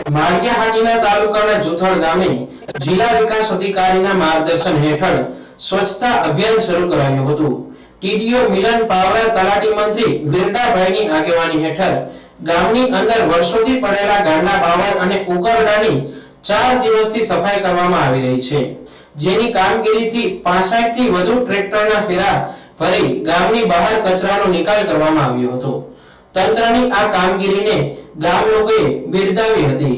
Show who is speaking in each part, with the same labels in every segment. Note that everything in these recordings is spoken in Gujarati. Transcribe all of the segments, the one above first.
Speaker 1: માળિયાહાટીના તાલુકાના જુથળ ગામે જિલ્લા વિકાસ અધિકારીના માર્ગદર્શન હેઠળ સ્વચ્છતા અભિયાન શરૂ કરાયું હતું। ટીડીઓ મિલન પાવરા તલાટી મંત્રી વિરડાભાઈની આગેવાની હેઠળ ગામની અંદર વર્ષોથી પડેલા ગાંડા બાવળ અને ઉકરડાની 4 દિવસથી સફાઈ કરવામાં આવી રહી છે, જેની કામગીરીથી 65 થી વધુ ટ્રેક્ટરના ફેરા ભરી ગામની બહાર કચરાનો નિકાલ કરવામાં આવ્યો હતો। તંત્રની આ કામગીરીને ગામ લોકોએ બિરદાવી હતી।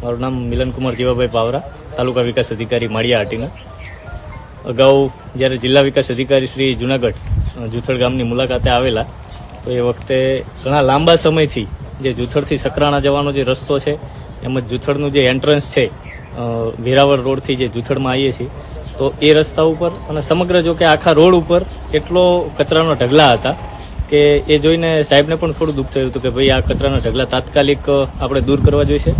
Speaker 2: મારું નામ મિલન કુમાર જીવાભાઈ પાવરા, તાલુકા વિકાસ અધિકારી માળિયાહાટીના। અગાઉ જ્યારે જિલ્લા વિકાસ અધિકારી શ્રી જુનાગઢ જુથળ ગામની મુલાકાતે આવેલા તો એ વખતે ઘણા લાંબા સમયથી જે જુથળથી સકરાણા જવાનો જે રસ્તો છે એમ જ જુથળનું જે એન્ટ્રન્સ છે વેરાવળ રોડથી જે જુથળમાં આવીએ છીએ તો એ રસ્તા ઉપર અને સમગ્ર જો કે આખા રોડ ઉપર એટલો કચરાનો ઢગલા હતા કે એ જોઈને સાહેબને પણ થોડું દુઃખ થયું હતું કે ભાઈ આ કચરાના ઢગલા તાત્કાલિક આપણે દૂર કરવા જોઈશે।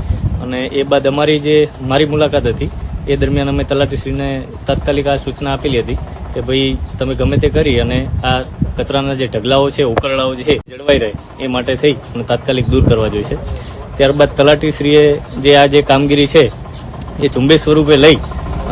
Speaker 2: અને એ બાદ મારી મુલાકાત હતી એ દરમિયાન અમે તલાટીશ્રીને તાત્કાલિક આ સૂચના આપેલી હતી કે ભાઈ તમે ગમે તે કરી અને આ કચરાના જે ઢગલાઓ છે ઉકરડાઓ છે જળવાઈ રહે એ માટે થઈ અને તાત્કાલિક દૂર કરવા જોઈશે। ત્યારબાદ તલાટીશ્રીએ જે આ જે કામગીરી છે એ ઝુંબેશ સ્વરૂપે લઈ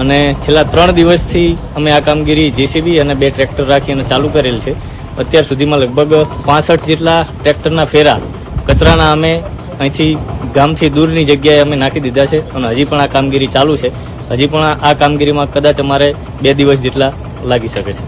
Speaker 2: અને છેલ્લા 3 દિવસથી અમે આ કામગીરી જેસીબી અને 2 ટ્રેક્ટર રાખી અને ચાલુ કરેલ છે। અત્યાર સુધીમાં લગભગ 65 જેટલા ટ્રેક્ટરના ફેરા કચરાના અમે અહીંથી ગામથી દૂરની જગ્યાએ અમે નાખી દીધા છે અને હજી પણ આ કામગીરી ચાલુ છે। હજી પણ આ કામગીરીમાં કદાચ અમારે 2 દિવસ જેટલા લાગી શકે છે।